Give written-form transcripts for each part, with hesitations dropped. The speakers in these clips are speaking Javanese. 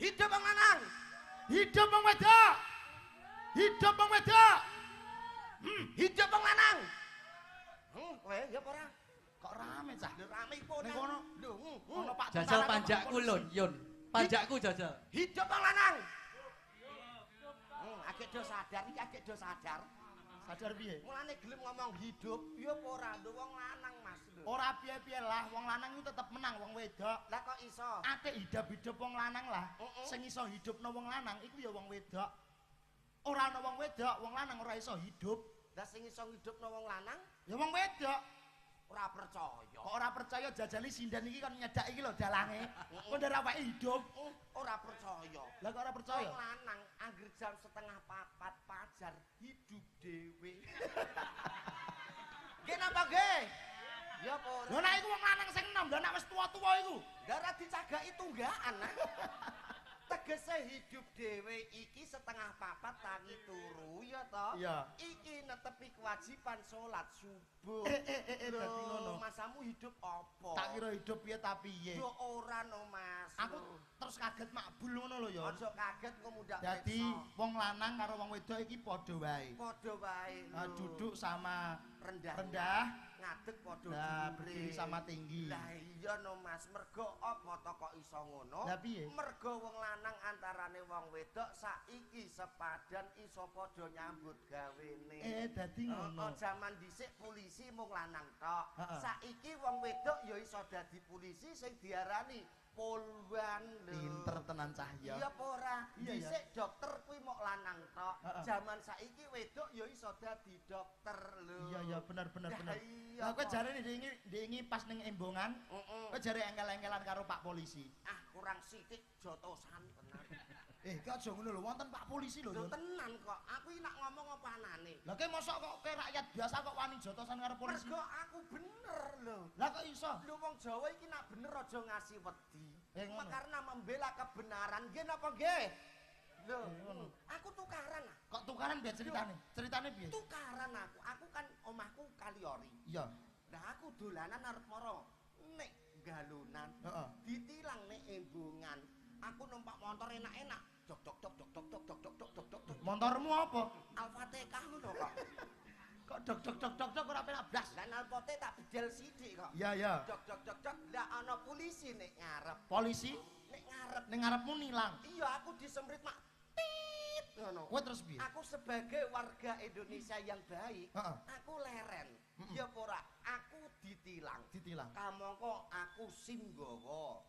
Hidup wong lanang. Hidup wong wedok. Hidup wong wedok. Hidup wong lanang. Kowe ya apa ora? Kok rame cah? Lho rame iku Ning kono. Lho, Ono Pak Jajal tentara, panjakku Pak lho, Yun. Panjakku jajal. hidup wong lanang. Akeh do sadar iki akeh do sadar. Sadar piye? Mulane gelem ngomong hidup, ya apa ora lho wong lanang Mas lho. Ora piye-piye lah, wong lanang itu tetep menang wong wedok. Lah kok iso? Ate hidup wong lanang lah. Sing iso hidupno wong lanang iku ya wong wedok. Ora ana wong wedok, wong lanang ora iso hidup. Lah sing iso ngidupno wong lanang Ya wong wedok. ora percaya. Kok ora percaya jajali sindan iki kan nyedak iki lho dalange. Kok ndara awake hidup. Ora percaya. Lah kok ora percaya? Wong lanang anggere jam 3:30 pajar hidup dhewe. Nggih napa nggih? Ya apa ora? Lho nek iku wong lanang sing enom, lho nek wis tuwa-tuwa iku. Dara dicagaki tunggakan. Tegese hidup dhewe iki 3:30 tangi turu ya to? Iya. Iki netepi kewajiban salat subuh. Dadi ngono. Masamu hidup apa? Tak kira hidup piye ta piye. Yo ora no Mas. Aku terus kaget makbul ngono lho ya. Aja kaget kok mundak. Dadi wong lanang karo wong wedok iki padha wae. padha wae. Duduk sama rendah. Ngadeg padha Lah berdiri sama tinggi. Lah iya no Mas, mergo apa to kok iso ngono? Lah piye? Mergo wong lanang antarane wong wedok saiki sepadan iso padha nyambut gawene. Dadi ngono. Jaman dhisik polisi mung lanang tok. Heeh. Saiki wong wedok ya iso dadi polisi sing diarani polwan lho. Pinter tenan cahya. Iya apa ora? Iya, Dhisik dokter kuwi mok lanang tok. Heeh. Jaman saiki wedok ya iso dadi dokter lho. Iya bener. Lah iya. Lah kowe jarene ndingi pas ning embongan, kowe jare engkel-engkelan karo Pak Polisi. Ah kurang sithik jotosan tenan. Ki aja ngono lho, wonten Pak Polisi lho. Lho tenan kok. Aku iki nak ngomong apa anane? Lah kowe mosok kok kowe rakyat biasa kok wani jotosan karo polisi? Mergo aku bener lho. Lah kok iso? Lho wong Jawa iki nak bener aja ngasih wedi. Ngono. Karena membela kebenaran nggih napa nggih? Lho, ngono. aku tukaran. Kok tukaran biar ceritane? Ceritane piye? Tukaran aku. Aku kan omahku Kaliori. Iya. Lah aku dolanan arep moro nek galunan. Heeh. Ditilang nek embungan. Aku numpak motor enak-enak. Dok dok dok dok dok dok dok dok dok dok dok dok. Motormu apa? Al-Fatihah ngono kok. Kok dok ora penak blas. Lan alpote tak bedel sithik kok. Iya. Dok dok dok dok. Lah ana polisi nek ngarep. Polisi Nek ngarep. ning ngarepmu nilang. Iya aku disemprit mak. Tit ngono. Kowe terus piye? Aku sebagai warga Indonesia yang baik, Heeh. aku leren. Ya apa ora? Aku ditilang. Ditilang. Kamangka aku SIM nggawa.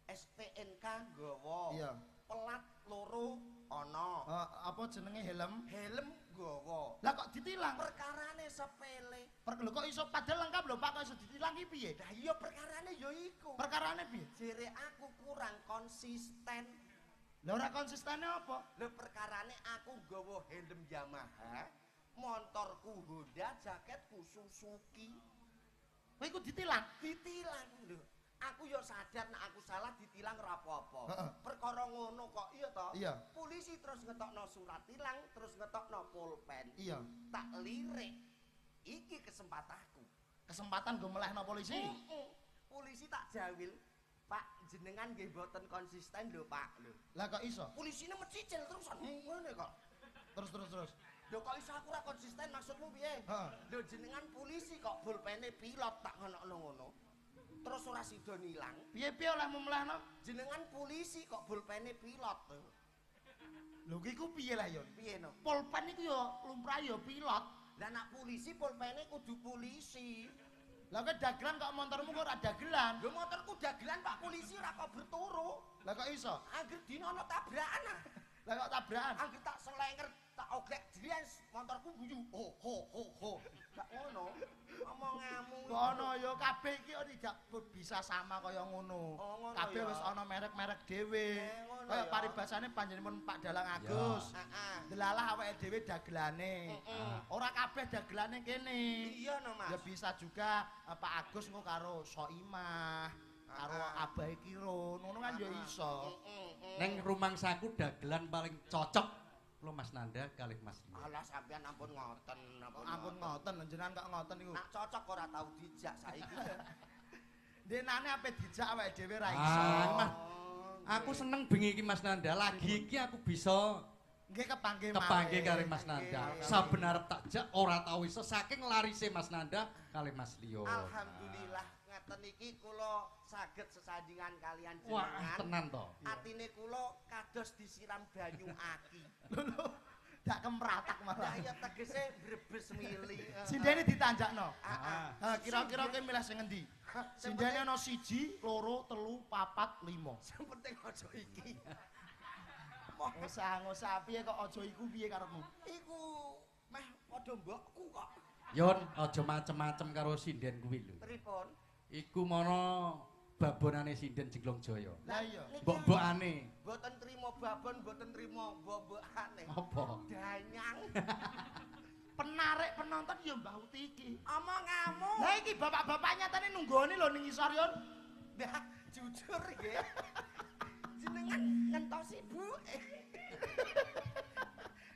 STNK nggawa. Iya. Pelat loro ana. Apa jenenge helm? Helm nggawa. Lah kok ditilang? Perkarane sepele. Lho kok iso padahal lengkap lho Pak kok iso ditilang ki piye? Lah iya perkarane ya iku. Perkarane piye? Jere aku kurang konsisten. Lah ora konsistennya apa? Lho perkarane aku nggawa helm Yamaha, motorku Honda, jaketku Suzuki. Kowe iku ditilang? Ditilang lho. Aku yo sadar nek aku salah ditilang ora apa-apa. Heeh. Perkara ngono kok iya to? Iya. Polisi terus ngetokno surat tilang, terus ngetokno pulpen. Iya. Tak lirik. Iki kesempatanku. Kesempatan go melehno polisi. Polisi tak jawil. Pak jenengan nggih mboten konsisten lho Pak lho. Lah kok iso? Polisine mecicil terusan ngene kok. Terus. Lho kok iso aku ora konsisten maksudmu piye? Heeh. Lho jenengan polisi kok pulpene pilot tak ngono ngono. Terus ora sida nilang. Piye-piye oleh melehno? Jenengan polisi kok pulpene pilot. Lho ki ku piye lah Yon? Piye no? Pulpen iku ya lumrah ya pilot. Lah nak polisi pulpene kudu polisi. Lah kowe dagelan kok motormu kok ora dagelan? Lho motorku dagelan Pak polisi ora kok berturu. Lah kok iso? Angger dina ana tabrakan ah. Lah kok tabrakan? Angger tak selenger tak oglek jries motorku guyu. Ho. Gak ngono. Omonganmu. Kono ya kabeh iki tidak bisa sama kaya ngono. Oh, ngono Kabeh ya. wis ana merek-merek dhewe. Ngono Kaya ya. paribasane panjenengan Pak Dalang Agus. Heeh. Delalah awake dhewe dagelane. Ora kabeh dagelane kene. Iya no Mas. Ya bisa juga Pak Agus engko karo Soimah, karo Abah Kirun, ngono kan ya iso. Neng rumangsaku dagelan paling cocok lo Mas Nanda kalih Mas. Alah sampean ampun ngoten Ampun ngoten jenengan kok ngoten niku. Nak cocok ora tau dijak saiki. Denane ape dijak awake dhewe ra iso. Mas Aku seneng bengi iki Mas Nanda. Lagi iki aku bisa Nggih kepanggih kepanggih malih. kali Mas Nanda. Saben arep tak jak ora tau iso saking larise Mas Nanda kali Mas Liyo. Alhamdulillah ngeten iki kula saged sesandingan kalian Wah, jenengan. tenan to. Atine kula kados disiram banyu aki. Lho, dak kemratak malah. Lah ya tegese brebes mili. Sindene ditanjakno. Heeh. Ha kira-kira kowe milih sing endi? Sindene ana 1, 2, 3, 4, 5. Sing penting aja iki. Ngusah piye kok aja iku piye karepmu? Iku meh padha mbokku kok. Yon, aja macem-macem karo sinden kuwi lho. Pripun? Iku mono babonane sinden Jenglong Jaya. Lah iya. Mbok-mbokane. Mboten trima babon, mboten trima mbok-mbokane. Apa? Danyang. Penarik penonton ya Mbah Uti iki. Omonganmu. Lah iki bapak-bapak nyatane nunggoni lho ning isor yon. Nah, jujur nggih. Jenengan ngentosi Bu.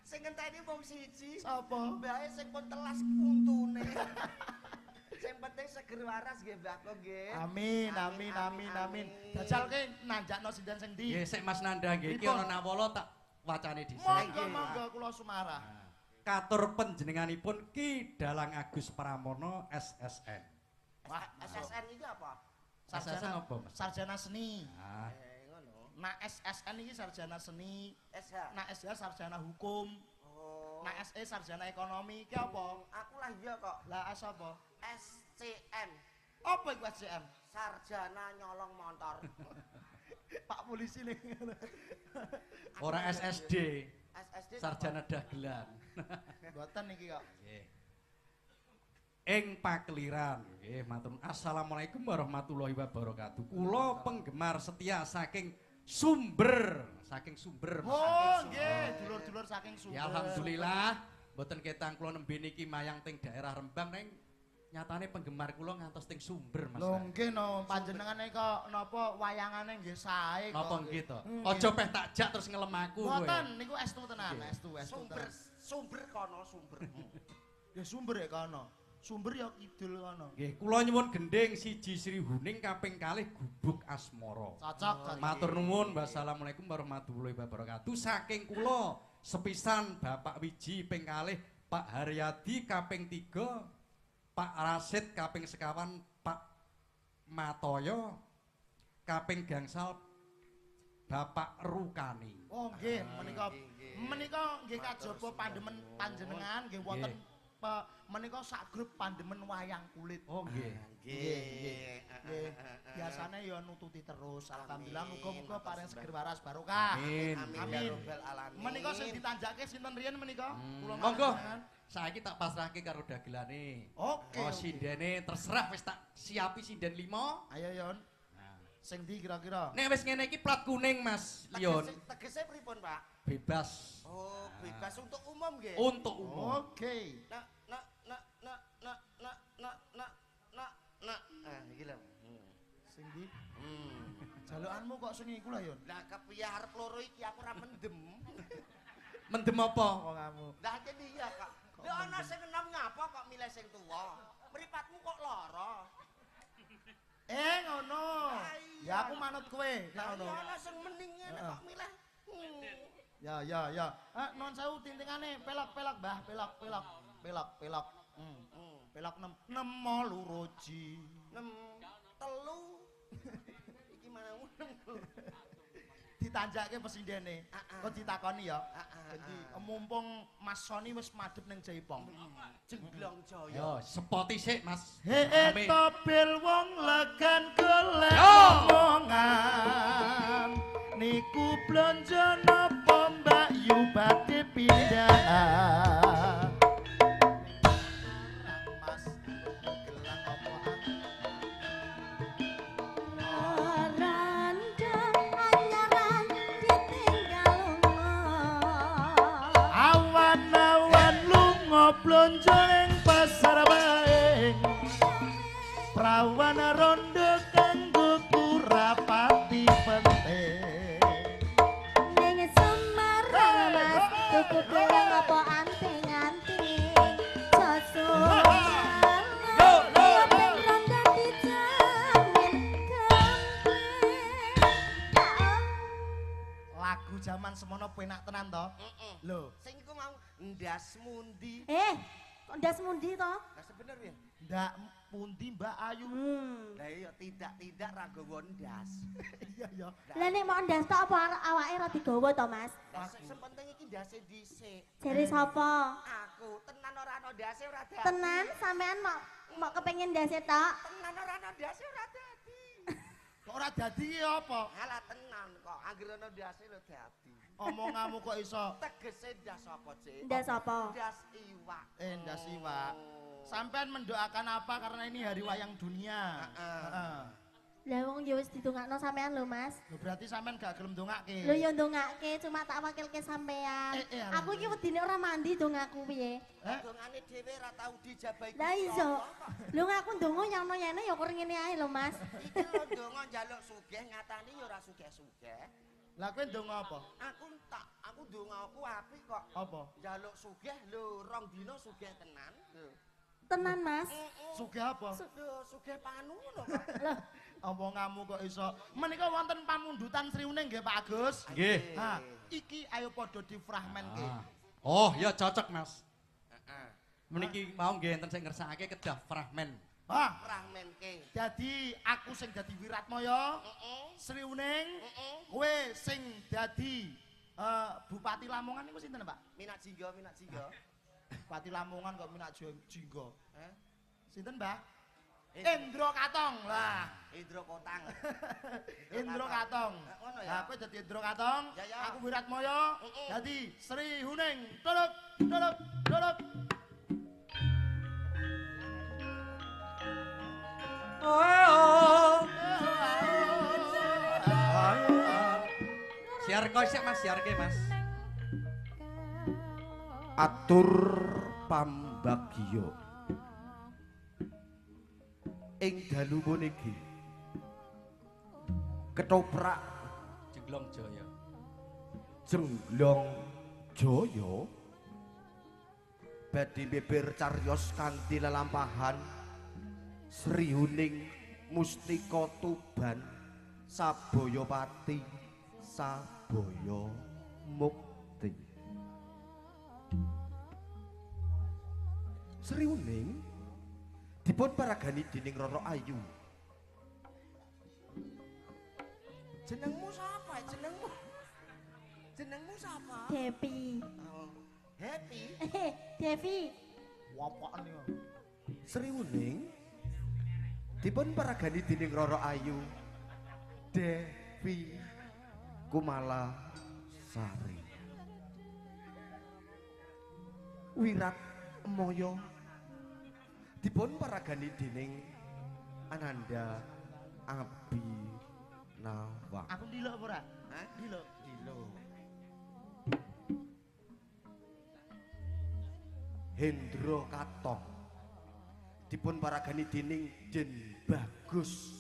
Sing ngenteni wong siji. Sapa? Mbae sing pun telas untune. Sing penting seger waras nggih Mbah kok nggih. Amin, amin, amin, amin. Dajal ke nanjakno sinden sing ndi? Nggih, sik Mas Nanda nggih iki Pripun? ana nawala tak wacane dhisik. Monggo monggo kula sumarah. Katur panjenenganipun Ki Dalang Agus Pramono SSN. Wah, SSN iki apa? SSN apa, Mas? Sarjana seni. Ah, Ngono. Nah SSN iki sarjana seni, SH. nah SH sarjana hukum, Oh. nah SE sarjana ekonomi iki apa? Aku lah iya kok. Lah S apa? SCM. Apa iku SCM? Sarjana nyolong motor. Pak polisi ning. ora SSD, SSD sarjana dagelan. Mboten iki kok. Nggih. Ing pakliran nggih matur assalamualaikum warahmatullahi wabarakatuh. Kula penggemar setia saking sumber Oh nggih, dulur-dulur saking Sumber. Ya alhamdulillah mboten ketang kula nembe niki mayang teng daerah Rembang ning nyatane penggemar kula ngantos teng Sumber Mas. Lho nggih no, panjenengane kok napa wayangane nggih sae kok. Napa nggih to? Nggih. Aja peh tak jak terus ngelem aku kowe. Mboten niku estu tenan, Nggih. estu sumber tenan. sumber kono sumber. Ya Sumber ya kono. Sumber ya kidul kono. Nggih, kula nyuwun gending siji Sri Huning kaping kalih Gubuk Asmara. Cocok. Matur nuwun, wassalamualaikum warahmatullahi wabarakatuh. Saking kula sepisan Bapak Wiji ping kalih, Pak Haryadi kaping 3, Pak Rasid kaping sekawan, Pak Matoyo kaping gangsal, Bapak Rukani. Oh nggih, menika nggih kajaba pandemen panjenengan nggih wonten menika sak grup pandemen wayang kulit. Oh nggih. Nggih. Biasane ya nututi terus. Alhamdulillah muga-muga paring seger waras barokah. Amin. Amin ya rabbal alamin. Menika sing ditanjake sinten riyen menika? Kula Monggo. panjenengan. Saiki tak pasrahke karo dagelane. Oke. Oh sindene terserah wis tak siapi sinden 5. Ayo Yon. Sing ndi kira-kira? Nek wis ngene iki plat kuning Mas Lion. Tegese pripun, Pak? Bebas Oh, bebas untuk umum nggih. untuk umum. Oke. Nak. Ah, iki lho. Sing ndi? Hmm. Jalukanmu kok sing iku lah Yon. Lah kepiye arep loro iki aku ora mendem. Mendem apa? Oh kamu. Lah jadi iya, Kak. Lah ana sing enom ngapa kok milih sing tuwa? Mripatmu kok lara? Ngono. iya. Ya aku manut kowe. Lah Ngono. iya ana sing mending ngene kok milih. Ya. Non sewu tintingane pelak-pelak Mbah, pelak. Pelak nemo luroji. 6 3 iki mau 6. Ditanjake pesindene. Kok ditakoni ya. Ah. Jadi mumpung Mas Soni wis madhep ning Jaipong. Jenglong Jaya. Yo, sepoti sik Mas. Hee Ame. topil wong legan golek Yo. omongan. Niku blonjo napa Mbak Yu badhe pindah. Mas gelang opoan. Randa anyaran ditinggal Awan-awan lunga blonjo ing pasar baeng. Prawan rondo kanggo kurapati penting. ning Semarang Mas tuku gelang apa anting-anting josolan ya ben randa dijamin gampang jaman semono penak tenan to. Lho, Sing iku mau ndas mundi. Kok ndas mundi to? Lah sebener ya. ndak pundi Mbak Ayu. Lah iya tidak ra gawa ndas. Iya ya. Lah nek mau ndas tok apa awake ora digawa to, Mas? Lah sing penting iki ndase dhisik. Jere sapa? Aku tenan ora ana ndase ora dadi. Tenan sampean mau kepengin ndase tok? Tenan ora ana ndase ora dadi. Kok ora dadi ki apa? Alah tenan kok anggere ana ndase lho dadi. Omonganmu kok iso Tegese ndas apa, Cik? Ndas apa? Ndas iwak. ndas iwak. Sampean mendoakan apa karena ini hari wayang dunia? Heeh. Lah wong ya wis ditungakno sampean lho, Mas. Lho berarti sampean gak gelem ndongake. Lho ya ndongake cuma tak wakilke sampean. Aku iki wedine ora mandi dongaku piye? Dongane dhewe ora tau dijabahi. Lah iso. Lho aku ndonga nyano yene ya kok ngene ae lho, Mas. Iki lho ndonga njaluk sugih ngatani ya ora sugih-sugih. Lah kowe ndonga apa? Aku ndongaku apik kok. Apa? Njaluk sugih lho, 2 dina sugih tenan. Lho. Tenan, Mas. Sugih apa? Lho, sugih panu lho kok. Loh, Omonganmu kok iso. Menika wonten pamundutan Sriuning nggih Pak Agus? Nggih. Ha, iki ayo padha difragmenke. Oh, ya cocok, Mas. Heeh. Meniki mau nggih enten sing ngersakake kedah fragmen. Wah, Fragmenke. jadi aku sing dadi Wiratmaya, Sriuning, kowe sing dadi Bupati Lamongan niku sinten, Pak? Minat jingga. Bupati Lamongan kok minak jingga. Heh? Sinten, Mbak? Endro Katong. Lah, Indro Kotang. Endro Katong. Ngono ya. Lah kowe dadi Endro Katong, Ya, ya. aku Wiratmaya, dadi Sri Huning. Tuluk, tuluk, tuluk. Siarko sik Mas, siarke Mas. Atur pambagya ing dalu puniki ketoprak Jenglong Jaya. Jenglong Jaya badhe beber cariyos kanthi lelampahan Sri Huning Mustika Tuban Sabayapati Sabaya Mukti. Sri Huning dipun paragani dening Rara Ayu. Jenengmu sapa? Jenengmu sapa? Devi. Oh, Happy. Devi. Wapaan niku? Sri Huning dipun paragani dening Rara Ayu. Devi Kumala Sari. Wirat Moyo dipun paragani dening Ananda Abinawang. Aku ndiluk apa ora? Hah? Ndiluk. Hendro Katong dipun paragani dening Den Bagus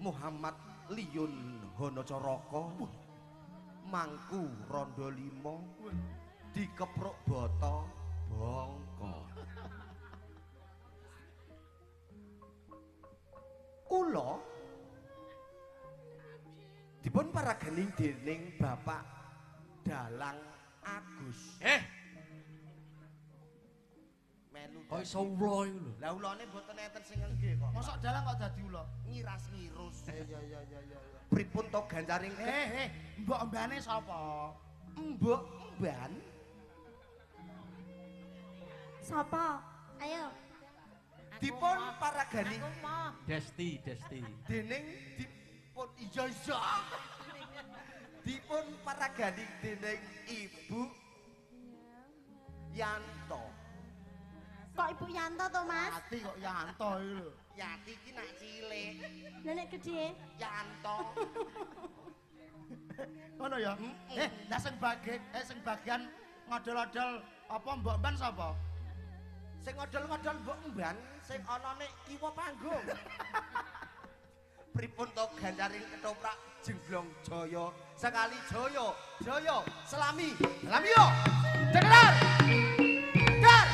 Muhammad Liyun Hanacaraka Mangku Randa 5 dikepruk bata bangka. Kula dipun paragani dening Bapak Dalang Agus. Melu. Kok iso ula iku lho. Lah ulane mboten enten sing nggih kok. Mosok dalang kok dadi ula? Ngiras-ngirus. Iya. Pripun to ganjaring Mbok mbane sapa? Mbok Mban Sapa? Ayo. dipun paragani Desti. dening dipun iya. Dipun paragani dening Ibu Yanto. Kok Ibu Yanto to, Mas? Ati kok Yanto iki lho. Yati iki nak cilik. Lah nek gedhe? Yanto. Ngono ya? Lah sing bagian ngodol-odol apa mbok mban sapa? Sing ngodol-ngodol Mbok Mban sing anane kiwa panggung. Pripun to ganjaring ketoprak Jenglong Jaya sekali Jaya selami yo. Dengar. Dar.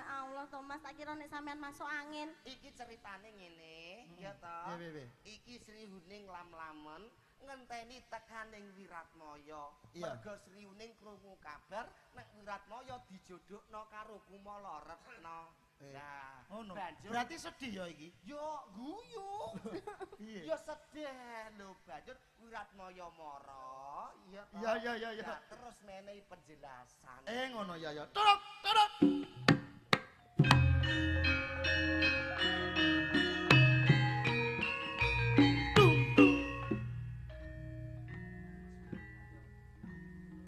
Allah, Thomas, tak kira nek sampean masuk angin. Iki ceritane ngene, ya toh. Iki Sri Huning lam-lamen ngenteni tekaning Wiratmaya. Merga Sri Huning krungu kabar nek Wiratmaya dijodohno karo Kumala Retna. Nah, banjur berarti sedih ya iki. Yo guyu. Yo sedih lho, banjur Wiratmaya mara, ya toh. Iya. Terus menehi penjelasan. Ngono ya. Turut.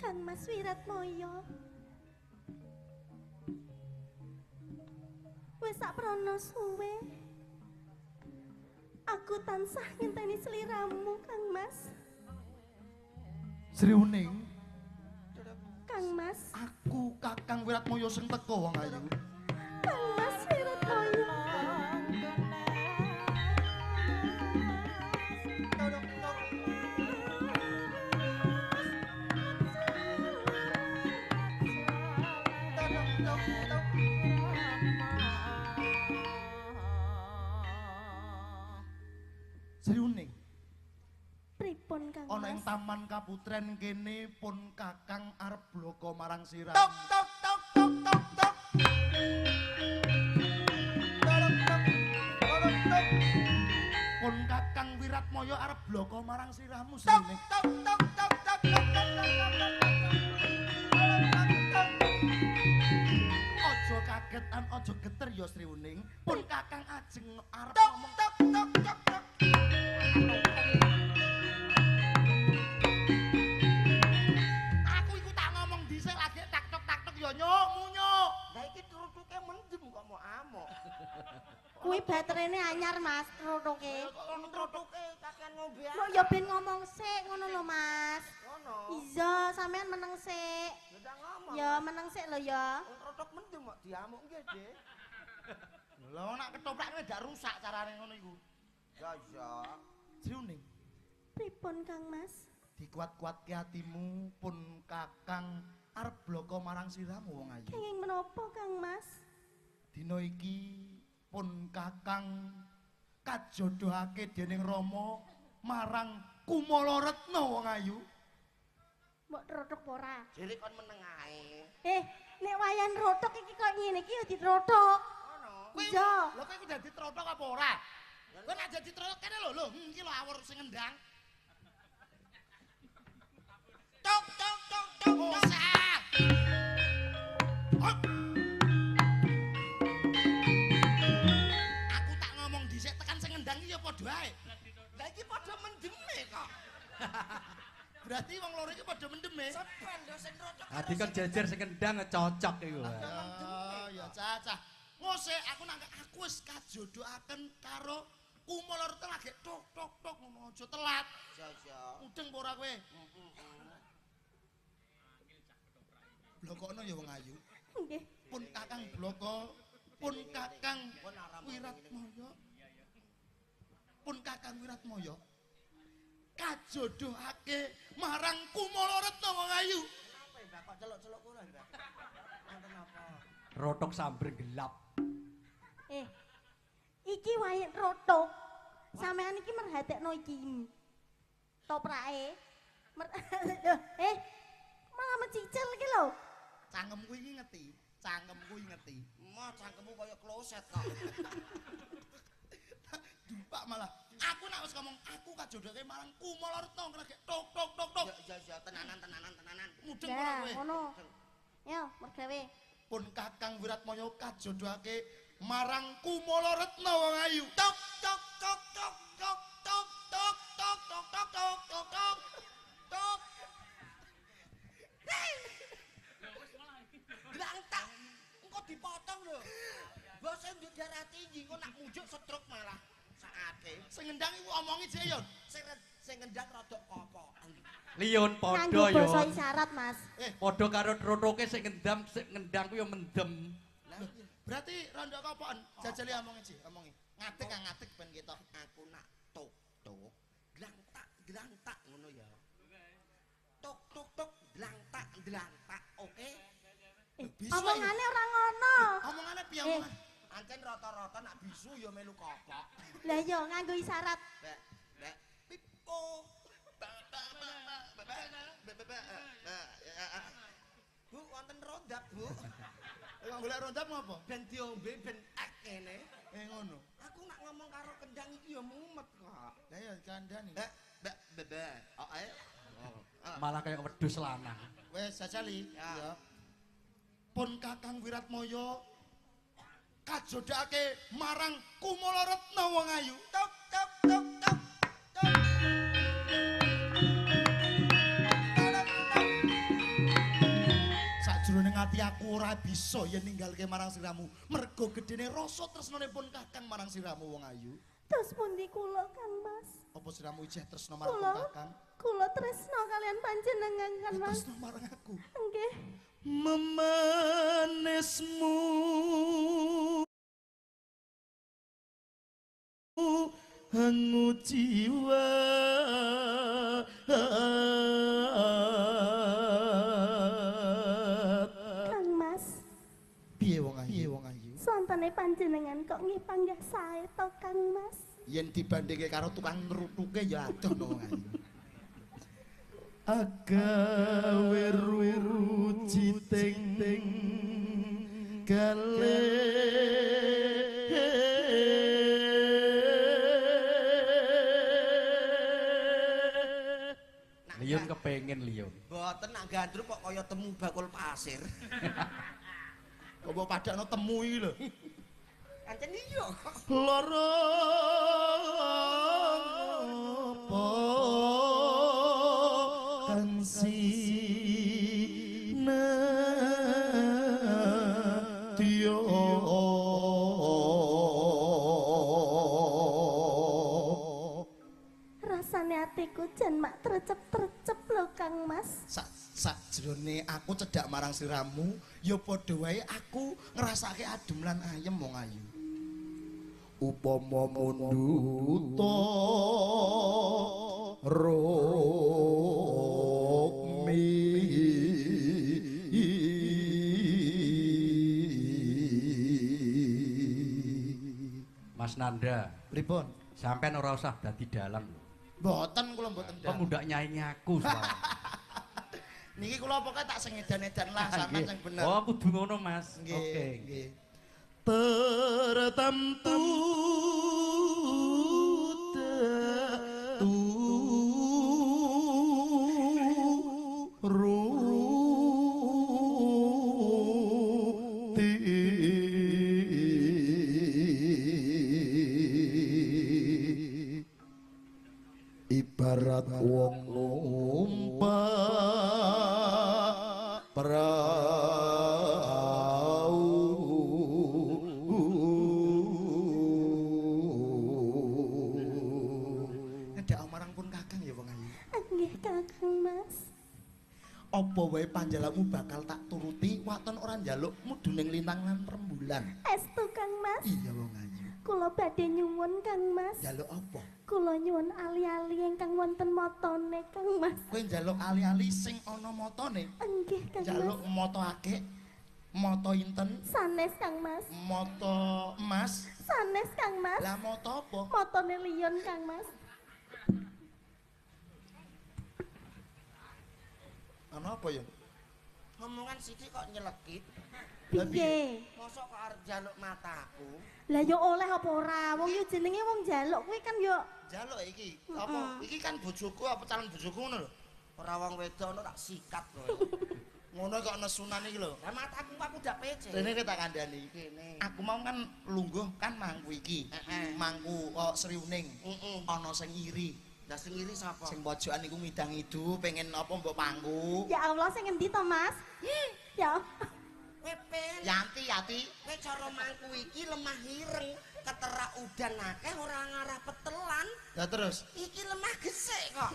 Kang Mas Wiratmaya. Wis saprono suwe. Aku tansah ngenteni sliramu, Kang Mas. Sri Uning, Kang Mas. aku Kakang Wiratmaya sing teko wong ayu. Kang Mas Wiratmaya. Sri Uning, Pripun Kang Mas? ana ing Taman Kaputren kene pun Kakang arep bloko marang sirah. Tok. Pun Kakang Wiratmaya arep bloko marang sirahmu Sri Uning. Aja kagetan, aja geter ya Sri Uning. Pun Kakang ajeng arep ngomong Tok. Aku iku tak ngomong dhisik lagi tak tok ya nyuk. Lah iki trutuke mendem kok mau amok. Kuwi baterene anyar Mas, trutuke. Ono trutuke kakean ngombe. Kok ya ben ngomong sik ngono lho Mas. Ngono. Iya, sampean meneng sik. Udah ngomong. Ya meneng sik lho ya. Trutuk mendem kok diamuk nggih, Dik. Lho nek ketoprakne gak rusak carane ngono iku. Ya. Sri Uning, Pripun Kang Mas? dikuat-kuatke atimu pun Kakang arep bloko marang sirahmu wong ayu. Kenging menapa Kang Mas? Dina iki pun Kakang kajodohake dening Rama marang Kumala Retna wong ayu. Mbok trotok apa ora? Jere kon meneng ae. Nek wayan rotok iki kok ngene iki ya ditrotok. Ngono. Iya. Lho kowe iku dadi trotok apa ora? Kowe nek dadi trotok kene lho, iki lho awur sing ngendang. Tok. Usah. Aku tak ngomong dhisik tekan sing ngendang iki ya padha ae. Lah iki padha mendeme kok. Berarti wong loro iki padha mendeme. Sepen lho sing rotok. Adi kan jejer sing kendang cocok iku. Ya cacah. Ngose aku nang aku wis kajodohaken karo Kumala Retna lagi tok ngono aja telat. Ya. Mudeng apa ora kowe? Blokokno ya wong ayu. Nggih. Pun Kakang bloko, pun Kakang Wiratmaya. Pun Kakang Wiratmaya kajodohake marang Kumala Retna wong ayu. Apa Mbak kok celuk-celuk kula Mbak? Wonten apa? Rotok sambar gelap. Iki wayan rotok. Sampean iki merhatekno iki. Toprake. Malah mencicil iki lho. Cangkemku iki ngerti. Mah cangkemmu kaya kloset kok. Dumpak malah. Aku nek wis ngomong aku kajodohake marang Kumala Retna kena tok. Ya tenanan. Mudeng ora kowe? Ngono. Yo, mergawe. Pun Kakang Wiratmaya kajodohake marang Kumala Retna wong ayu. Tok. Glantak. Engko dipotong lho. Bose nduk darah tinggi engko nak mujuk stroke malah. Sakake. Sing ngendang iku omongi jek yo. Sing ngendang rada kopokan. Liun Nganggo padha yo. basa isyarat, Mas. Padha karo trotoke sing ngendang ku yo mendem. Berarti rondo kopokan. Jajali omongi jek, omongi. Ngatik ben ketok. Aku nak tok. Glantak ngono ya. Tok, glantak. Oke. Omongane ora ngono. Omongane piye omongan? Ancen rata-rata nak bisu ya melu kopok. Lah yo nganggo isyarat. Mbak, pipo. Bu, wonten rondap, Bu. Kok golek rondap ngopo? Ben diombe ben ek ngene. Ngono. Aku nak ngomong karo kendang iki ya mumet kok. Lah ya kandhani. Mbak. Oh, ae. Malah kayak wedhus lanang. Wes jajali. Ya. Pun Kakang Wiratmaya kajodake marang Kumala Retna wong ayu. Tok. Sajroning ati aku ora bisa yen ninggalke marang siramu. Mergo gedene rasa tresnane pun Kakang marang siramu wong ayu. Terus pundi kula Kang Mas? Apa siramu ijeh tresna marang pun Kakang? Kula tresna kalian panjenengan Kang Mas. Tresna marang aku. Nggih. Memanismu hangu jiwa Kang Mas. Piye wong ayu? Sontone panjenengan kok nggih panggah sae to Kang Mas. Yen dibandingke karo tukang nerutuke ya adoh no wong ayu. Agawe rujiting gale Liun kepengen Liun. Mboten nak gandruk kok kaya temu bakul pasir. kok mbok padakno temu iki lho. Ancen iya kok. Lara apa kang sinadya Rasane atiku jan mak trecep-trecep lho Kang Mas. Sajrone aku cedhak marang siramu ya padha wae aku ngrasake adem lan ayem wong ayu. Upama munduta rokmi Mas Nanda, pripun? sampean ora usah dadi dalang. Mboten kula mboten Pemuda nyanyi aku soalnya. Niki kula pokoke tak sing edan-edan lah sampean sing bener. Oh, kudu ngono, Mas. Nggih, Oke. nggih. Tertentu ibarat wong numpak perahu ngedak marang pun Kakang ya wong ayu. Nggih Kakang Mas. Apa wae panjalukmu bakal tak turuti waton ora njalukmu dening lintang lan rembulan. Estu Kang Mas. Iya wong ayu. Kula badhe nyuwun Kang Mas. Njaluk apa? Kula nyuwun ali-ali ingkang wonten motone Kang Mas. Kowe njaluk ali-ali sing ana motone. Nggih Kang Mas. Njaluk moto akeh, moto inten, Sanes Kang Mas. moto emas. Sanes Kang Mas. Lah moto apa? Motone liyon Kang Mas. Ana apa ya? Ngomongan sithik kok nyelekit. Piye? Mosok kok arep njaluk mataku. Lah yo oleh apa ora? Wong yo jenenge wong njaluk kuwi kan yo Njaluk iki. Apa? Iki kan bojoku apa calon bojoku ngono lho. Ora wong wedok ono tak sikat kowe. Ngono kok nesunan iki lho. Lah mataku aku udah pece. Rene kita kandhani. Kene. Aku mau kan lungguh kan mangku iki. Mangku Sriuning. Ana sing iri. Lah sing iri sapa? Sing pojokan iku ngidang idu pengen apa mbok pangku. ya Allah sing endi to Mas? Ya Pepen. Yanti Yati. Kowe cara mangku iki lemah ireng, keterak udan akeh ora ngarah petelan. Lah terus Iki lemah gesek kok.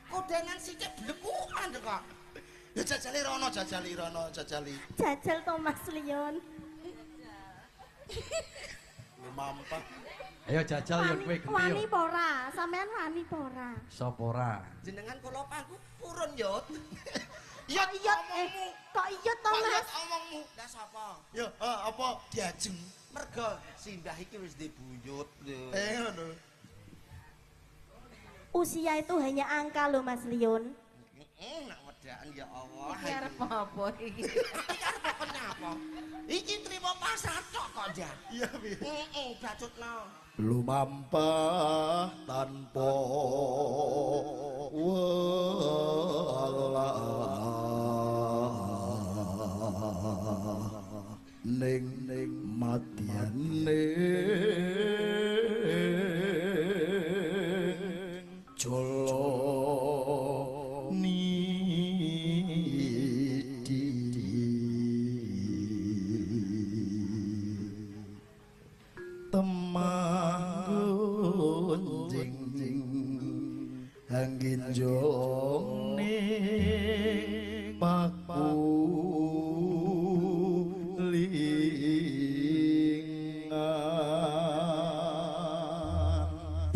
Kodengan sithik blekukan kok. ya jajali rono, jajali. jajal to Mas Liyon. Mampah. Ayo jajal yo kowe Wani genti yo. apa ora? Sampean wani apa ora? Sapa ora? Jenengan kula pangku purun yo. Iya iya kok iya to Mas? Omongmu. Lah sapa? Ya apa diajeng. Mergo Simbah iki wis dibuyut lho. Ngono. Usia itu hanya angka loh Mas Liun. Nak wedaan ya Allah. Iki arep apa iki? Iki arep apa? Iki trimo pasar tok kok jan. Iya piye? Bacutno. Lumampah tanpa welah ning matiane jolo temanggung angin jong ning pakulingan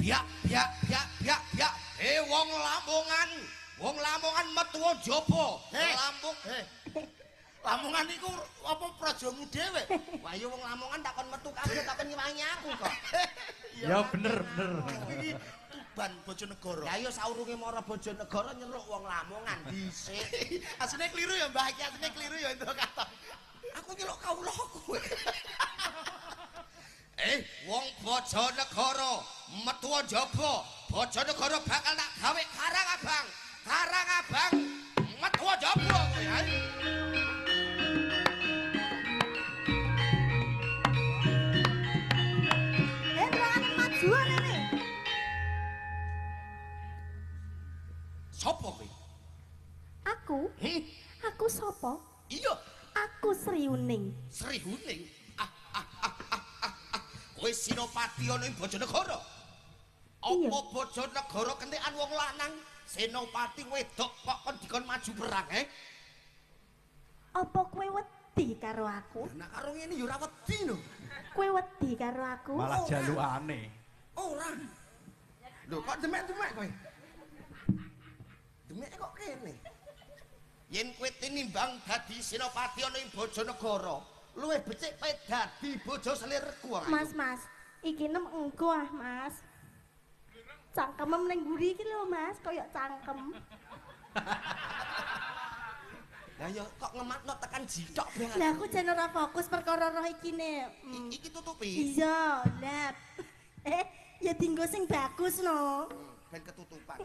Biak. Wong Lamongan metu jaba. Lamongan iku apa prajamu dhewe? Wah ya wong Lamongan takon metu kabeh takon ngewangi aku kok. Ya bener. Iki Tuban Bojonegoro. Ya ya saurunge mara Bojonegoro nyeruk wong Lamongan dhisik. Asline kliru ya Mbah iki, asline kliru ya entuk kata. Aku nyeluk kawula kowe. Wong Bojonegoro metu njaba. Bojonegoro bakal tak gawe Karang Abang metu njaba kowe. Berani majuan ini. Sopo kowe? Aku sopo? Iya, Aku Sri Uning. Sri Uning. Kowe Senopati ana ing Bojonegoro. Iya. Apa Bojonegoro kentekan wong lanang Senopati wedok kok kon dikon maju perang, Apa kowe wedi karo aku? Nah karo ngene ya ora wedi lho. Kowe wedi karo aku? Malah jalukane. Ora. Lho kok demek-demek kowe? Demek kok kene. Yen kowe tinimbang dadi Senopati ana ing Bojonegoro, luwih becik kowe dadi bojo selirku. Mas, iki nem engko Mas. Cangkemem ning mburi iki lho Mas, kaya cangkem. Lah ya kok ngematno tekan jitok banget. Lah aku jan ora fokus perkara roh iki ne. Iki tutupi. Iya, lah. Ya dinggo sing bagus no. Ben ketutupan.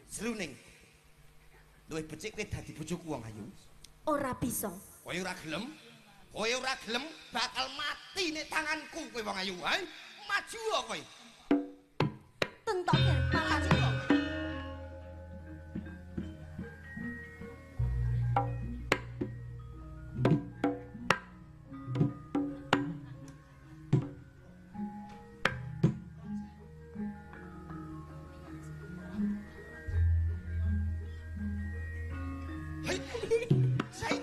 Sruning. Luwih becik kowe dadi bojoku wong ayu. Ora bisa. Kowe ora gelem? Kowe ora gelem bakal mati nek tanganku kowe wong ayu, ha? Maju kowe. Tentoke Maju. Hei. Said.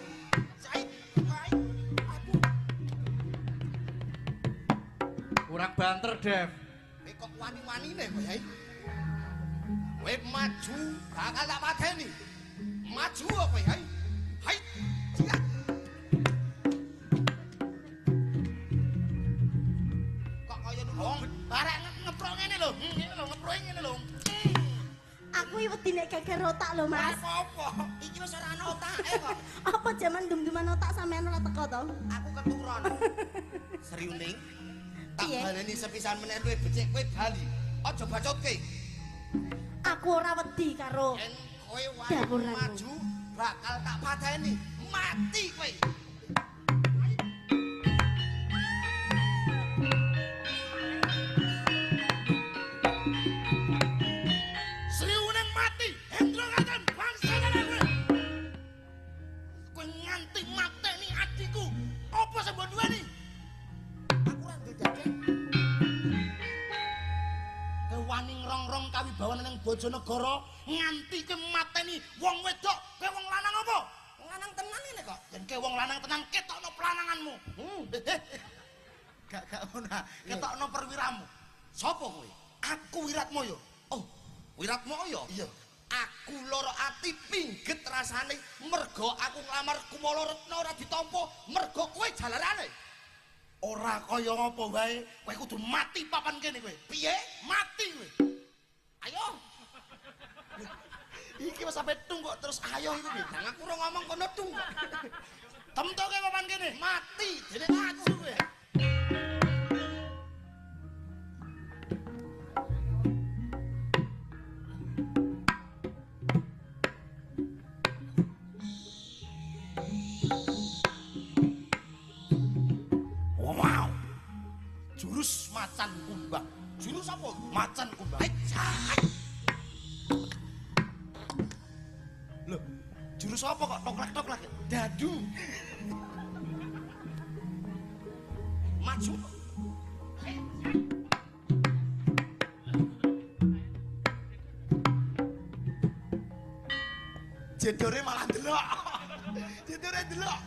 Kurang banter, Dev. Kok wani-wanine kowe, ha? Kowe maju bakal tak pateni. Maju kowe, ha? Hai. Siap. Kok kaya nunggu Barek ngeprok ngene lho. Ngene lho, ngeprok ngene lho. Aku iki wedi nek geger otak lho Mas. apa? Iki wis ora ana otake kok. Apa jaman dum-duman otak sampean ora teko to? Aku keturon. Sri Uning. Tak Piye? baleni sepisan meneh luwih becik kowe bali. Aja bacotke. Aku ora wedi karo Yen kowe wani Dapuranmu. maju bakal tak pateni. Mati kowe. Sri Uning mati. Hendro ngaten bangsa kowe. Kowe nganti mateni adikku. Apa sing mbok duweni? Aku ora duwe dadek. Kowe wani ngrong-rong kawibawan ning Bojonegoro nganti ke mateni wong wedok. Kowe wong lanang apa? Wong lanang tenan ngene kok. Yen kowe wong lanang tenan ketokno pelananganmu. Gak ngono. Ketokno perwiramu. Sopo kowe? Aku Wiratmoyo. Oh, Wiratmoyo. Iya. Aku Aku loro ati pingget rasane mergo aku nglamar Kumala Retna ora ditampa mergo kowe jalarane. Ora kaya apa wae, kowe kudu mati papan kene kowe. Piye? Mati kowe. Ayo. Iki wis sampe tung kok terus ayo iku piye? Nang aku ora ngomong kono tung. Temtoke papan kene. Mati dene aku kowe. Wow. Jurus macan kumbang. Jurus apa? Macan kumbang. Loh, jurus apa kok toklak-toklak? Dadu. Maju. Jedore malah delok. Jedore delok.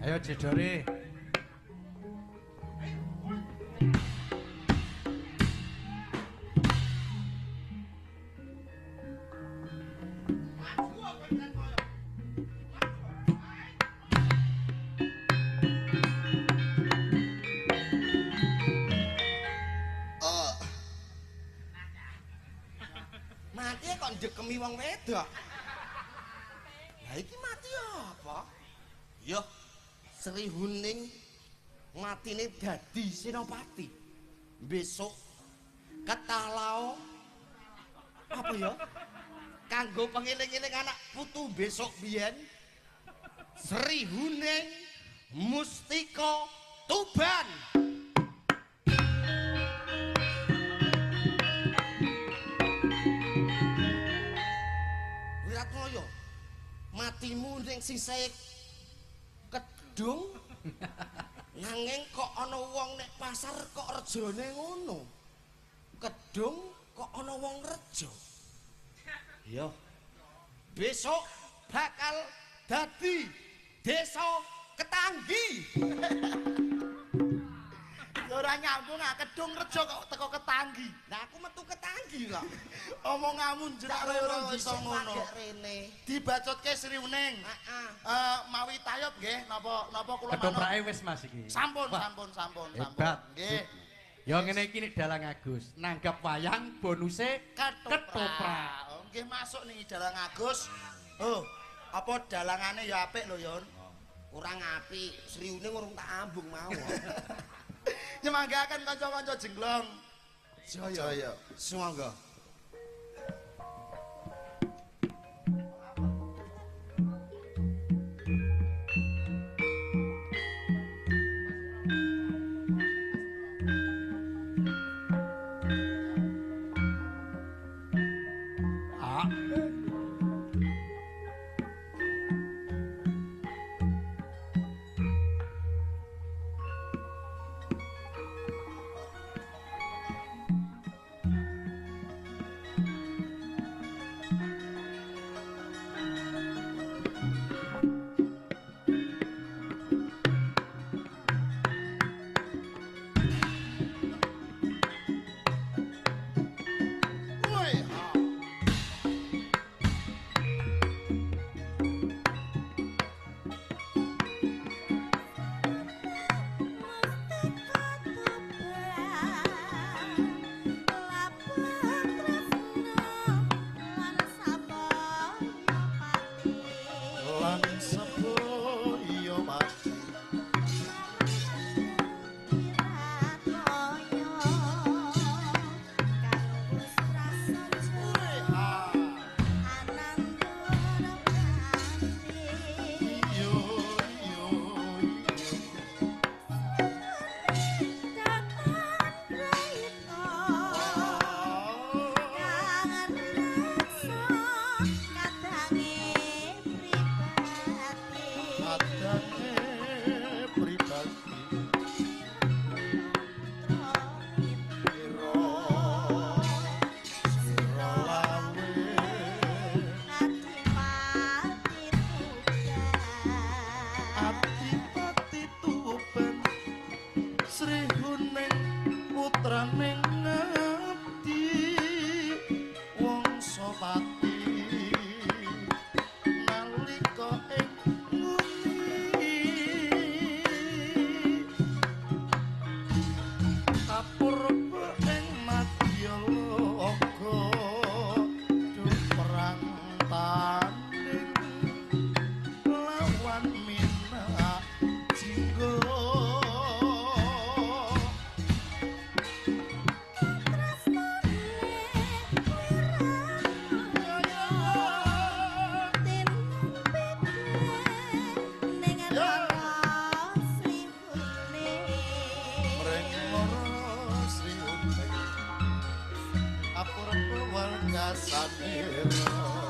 Ayo jedore. Mati kok ndekemi wong wedok. Lah iki mati apa? Yo Sri Huning matine dadi senopati. Besok ketalao apa ya? Kanggo pengiling-iling anak putu besok biyen Sri Huning Mustika Tuban. Wiratmaya, matimu ning sisih kedung. Nanging kok ana wong nek pasar kok rejane ngono. Kedung kok ana wong reja. Iya. Besok bakal dadi desa Ketanggi. Ora nyambung ah kedung rejo kok teko Ketanggi. Lah aku metu Ketanggi kok. Omonganmu jerak ora iso ngono. Rene. Dibacutke Sri Uning. Heeh. Mawi tayub nggih napa kula Ketoprak wis Mas iki. Sampun. Hebat. Nggih. Ya ngene iki nek dalang Agus, nanggap wayang bonuse ketoprak. Oh, nggih masuk ning dalang Agus. Oh, apa dalangane ya apik lho, Yon. Kurang apik, Sri Uning urung tak ambung mau. Nyemanggaken kanca-kanca jenglong. Jaya. Sumangga. warga sapiro